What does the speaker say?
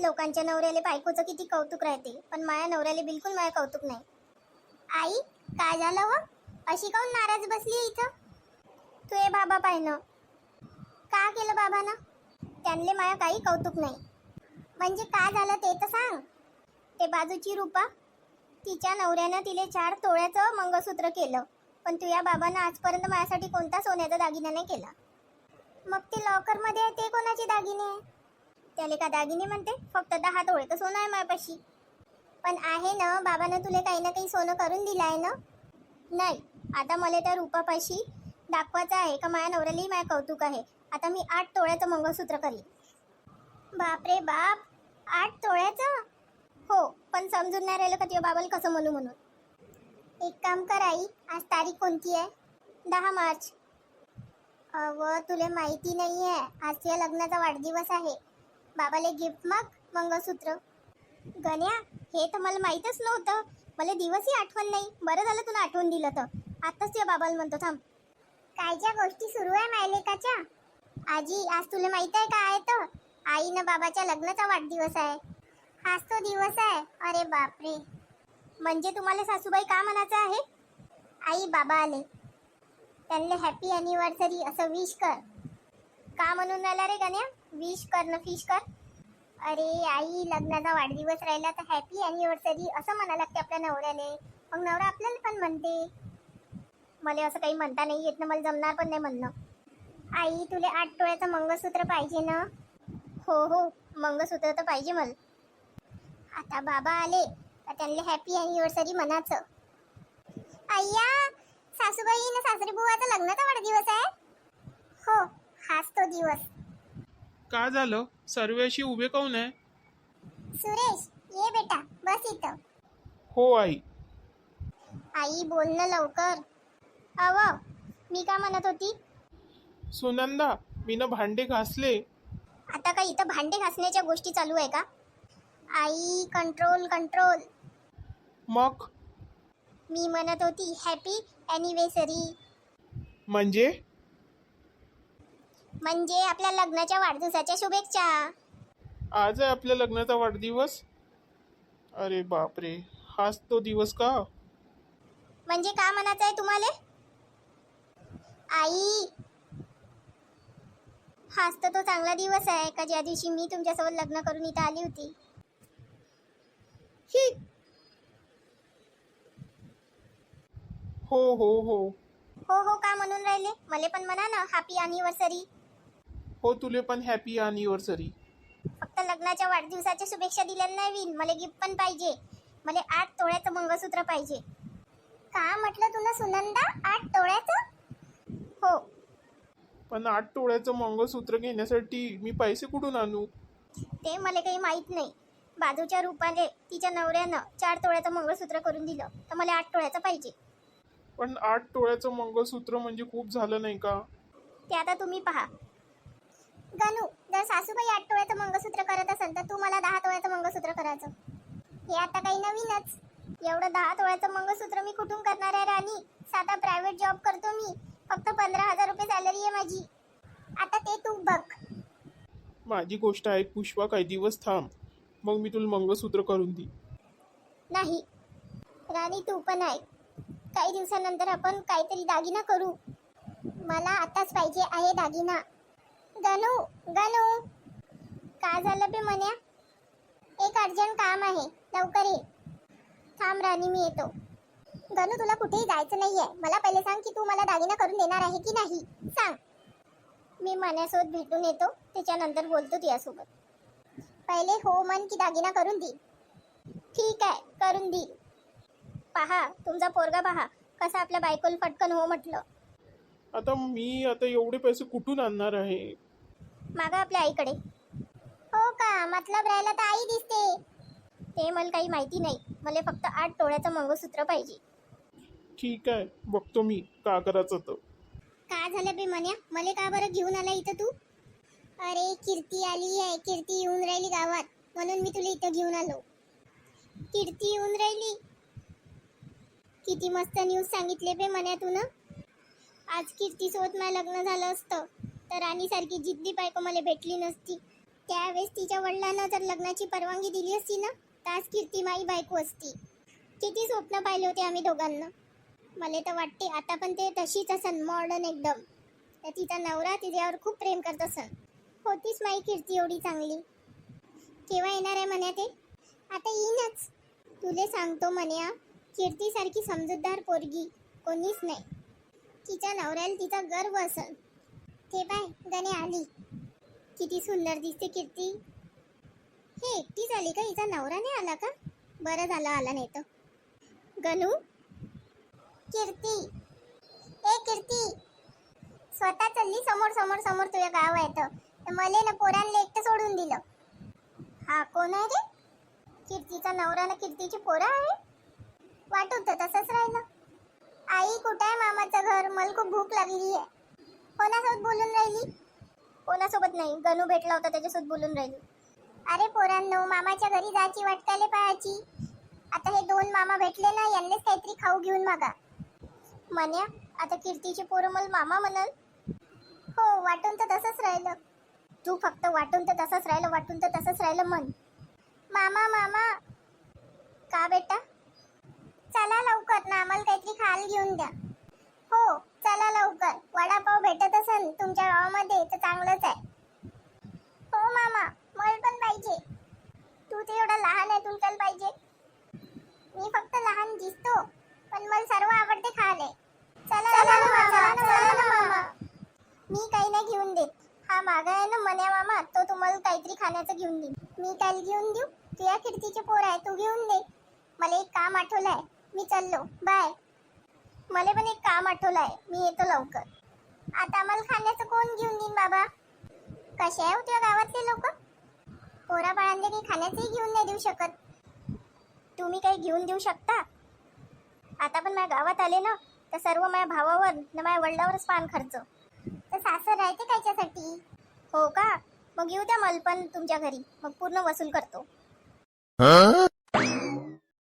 लोकांच्या नवऱ्याला बायकोचं किती कौतुक राहते, पण माझ्या नवऱ्याला बिलकुल माझ्या कौतुक नाही. आई, काय झालं व? अशी काऊन नाराज बसली इथं? तू ये बाबा पाहिनं. का केलं बाबानं? त्यांले माझ्या काही कौतुक नाही. म्हणजे काय झालं ते तर सांग. ते बाजूची रूपा, तिच्या नवऱ्यानं तिले 4 तोळ्याचं मंगळसूत्र केलं, पण तुझ्या बाबानं आजपर्यंत माझ्यासाठी कोणता सोन्याचा दागिना नाही केला. मग ते लॉकरमध्ये आहे ते कोणाचे दागिने आहे? त्याले का दागिने म्हणते? फक्त 10 तोळे तर सोनं आहे माझ्यापाशी. पण आहे ना, बाबानं तुला काही ना काही सोनं करून दिलं आहे ना? नाही, आता मला त्या रूपापाशी दाखवायचं आहे का माझ्या नवऱ्यालाही माझ्या कौतुक आहे. आता मी 8 तोळ्याचं मंगळसूत्र करीन. बापरे बाप, 8 तोळ्याचं? हो, पण समजून नाही राहिलं का तुझ्या बाबाला कसं म्हणून. एक काम कर आई, आज तारीख कोणती आहे? 10 मार्च. तुला माहिती नाही आहे, आज तुझ्या लग्नाचा वाढदिवस आहे. बाबाला गिफ्ट माग मंगळसूत्र. गण्या, हे तर मला माहीतच नव्हतं. मला दिवसही आठवण नाही. बरं झालं तुला आठवण दिलं तर. आताच तुझ्या बाबाला म्हणतो थांब. काय ज्या गोष्टी सुरू आहे मायलेकाच्या? आजी, आज तुला माहित आहे काय तर? आईनं बाबाच्या लग्नाचा वाढदिवस आहे. हाच तो दिवस आहे. अरे बापरे. म्हणजे तुम्हाला सासूबाई का म्हणायचं आहे? आई, बाबा आले, त्यांना हॅपी ॲनिव्हर्सरी असं विश कर. का म्हणून राहिला रे गण्या? विश कर ना, फिश कर. अरे आई, लग्नाचा वाढदिवस राहिला तर हॅपी ॲनिव्हर्सरी असं म्हणा लागते आपल्या नवऱ्याने. मग नवरा आपल्याला पण म्हणते. मला असं काही म्हणता नाही येत ना, मला जमणार पण नाही म्हणणं. आई, तुला 8 तोळ्याचं मंगळसूत्र पाहिजे ना? हो, मंगळसूत्र तर पाहिजे मला. आता बाबा आले तर त्यांना हॅपी ॲनिव्हर्सरी म्हणायचं. अय्या, सासूबाई ना सासरी बुवाचा लग्नाचा वाढदिवस आहे? हो, हाच तो दिवस. का झालं? सर्व अशी उभे काऊन आहे? सुरेश, ये बेटा, बस इथं. हो आई. आई, बोल ना लवकर. मी का म्हणत होती? सुनंदा, मीनं भांडे घासले. आता काय इथं भांडे घासण्याच्या गोष्टी चालू आहे का? आई, कंट्रोल कंट्रोल. मग मी म्हणत होती हॅपी ॲनिव्हर्सरी. म्हणजे? म्हणजे आपल्या लग्नाच्या वाढदिवसाच्या शुभेच्छा. आज आहे आपल्या लग्नाचा वाढदिवस? अरे बापरे, हाच तो दिवस का? म्हणजे का म्हणायचं आहे तुम्हाला? आई, हाच तर तो चांगला दिवस आहे का ज्या दिवशी मी तुमच्यासोबत लग्न करून इथं आली होती. ही. हो का म्हणून राहिले? मला पण म्हणा ना हॅपी ॲनिव्हर्सरी. हो, तुले पण हॅपी ॲनिव्हर्सरी. फक्त लग्नाच्या वाढदिवसाच्या शुभेच्छा दिल्या नाही, मला गिफ्ट पण पाहिजे. मला 8 तोळ्याचं मंगळसूत्र पाहिजे. का म्हटलं तुला सुनंदा? 8 तोळ्याचं? हो. पण 8 तोळ्याचं मंगळसूत्र घेण्यासाठी मी पैसे कुठून आणू? ते मला काही माहीत नाही. बाजूच्या रूपाने तिच्या नवऱ्यानं 4 तोळ्याचं मंगळसूत्र करून दिलं, तर मला 8 तोळ्याचं पाहिजे. पण 8 तोळ्याचं मंगळसूत्र म्हणजे खूप झालं नाही का? ते आता तुम्ही पहा. गणू, जर सासूबाई 8 तोळ्याचं मंगळसूत्र करत असेल तर तू मला 10 तोळ्याचं मंगळसूत्र करायचं. हे आता काही नवीनच. एवढं 10 तोळ्याचं मंगळसूत्र मी कुठून करणार आहे राणी? साधा प्रायव्हेट जॉब करतो मी. फक्त 15,000 रुपये सॅलरी आहे माझी. आता ते तू बघ. माझी गोष्ट ऐक पुष्पा, काही दिवस थांब, मग मी तुला मंगळसूत्र करून देईन. नाही राणी, तू पण ऐक. काही दिवसानंतर आपण काहीतरी दागिना करू. मला आताच पाहिजे आहे दागिना. गणू, काय झालं बे मन्या? एक अर्जंट काम आहे, लवकर ये. थांब राणी, मी येतो. गणू, तुला कुठेही जायचं नाहीये. मला पहिले सांग की तू मला दागिना करून देणार आहे की नाही, सांग. मी मन्यासोबत भेटून येतो, त्याच्यानंतर बोलतो तुझ्यासोबत. पहिले हो म्हण की दागिना करून दे. ठीक आहे, करून दे. पहा, तुमचा पोरगा पहा कसा आपल्या बायकोला फटकन हो म्हटलं. आता एवढे पैसे कुठून आणणार आहे? मागा आपल्या आईकडे. हो का? मतलब राहिला तर आई दिसते. ते मला काही माहिती नाही. मला फक्त 8 तोळ्याचं मंगळसूत्र पाहिजे. ठीक आहे, बघतो मी का करायचं तर. का झालं बे मन्या? मला का बरं घेऊन आला इथं तू? अरे, कीर्ती आली आहे. कीर्ती येऊन राहिली गावात, म्हणून मी तुला इथं घेऊन आलो. कीर्ती येऊन राहिली? किती मस्त न्यूज सांगितले बे मन्या तू ना. आज कीर्तीसोबत माझं लग्न झालं असतं तर राणीसारखी जिद्दी बायको मला भेटली नसती. त्यावेळेस तिच्या वडिलांना जर लग्नाची परवानगी दिली असती ना, तर आज कीर्ती माई बायको असती. किती स्वप्न पाहिले होते आम्ही दोघांना. मला तर वाटते आता पण ते तशीच असन, मॉडर्न एकदम. तर तिचा नवरा तिच्यावर खूप प्रेम करत असन. होतीच माई कीर्ती एवढी चांगली. केव्हा येणार आहे म्हण्या ते? आता येईनच. तुले सांगतो म्हण्या, कीर्तीसारखी समजूतदार पोरगी कोणीच नाही. तिच्या नवऱ्याला तिचा गर्व असन. ते बाय गणे आली. किती सुंदर दिसते कीर्ती. हे एकटीच आली का? हिचा नवरा नाही आला का? बरं झालं आला नाही तर. गणू, कीर्ती, ए कीर्ती, स्वतः चालली समोर समोर समोर तुझ्या गाव आहे तर मले ना पोरांना एकटं सोडून दिलं. हा कोण आहे रे? कीर्तीचा नवरा ना कीर्तीची पोरं आहे. वाटून तर तसंच राहिलं. आई कुठं आहे मामाचं घर? मला खूप भूक लागली आहे. कोणासोबत बोलून राहिली? कोणासोबत नाही, गणू भेटला होता त्याच्यासोबत बोलून राहिली. अरे पोरांनो, मामाच्या घरी जायची वाटकाले पाहायची. आता हे 2 मामा भेटले ना, यांनीच काहीतरी खाऊ घेऊन मागा. म्हण्या आता कीर्तीचे पोरं मला मामा म्हणाल. हो, वाटून तर तसंच राहिलं. तू फक्त वाटून तर तसंच राहिलं, वाटून तर तसंच राहिलं म्हण. मामा मामा. का बेटा? चला लवकर ना, आम्हाला काहीतरी खायला घेऊन द्या. हो चला लवकर. वडापाव भेटत असेल तुमच्या गावामध्ये तर चांगलंच आहे. हो मामा, मला पण पाहिजे. तू तर एवढा लहान आहे, तुला काय पाहिजे? मी फक्त लहान दिसतो, पण मला सर्व आवडते खायला. चला ना मामा. मी काही नाही घेऊन देत. हा मागा आहे ना मन्या मामा, तो तुम्हाला काहीतरी खाण्याचं घेऊन देईन. मी काय घेऊन देऊ? तुझ्या कीर्तीचे पोर आहे, तू घेऊन दे. मला एक काम आठवलं आहे, मी चाललो. बाय. मला पण एक काम आठवलं आहे, मी येतो लवकर. आता आम्हाला खाण्याचं कोण घेऊन देईन बाबा? कसे आहे तुझ्या गावातले लोक? पोरा बाळांना काही खाण्याचंही घेऊन नाही देऊ शकत. तुम्ही काही घेऊन देऊ शकता? आता पण माझ्या गावात आले ना, तर सर्व माझ्या भावावर न माझ्या वडिलावरच पान खर्च. तर सासर राहते कायच्यासाठी? हो का? मग येऊ द्या मला पण तुमच्या घरी, मग पूर्ण वसूल करतो.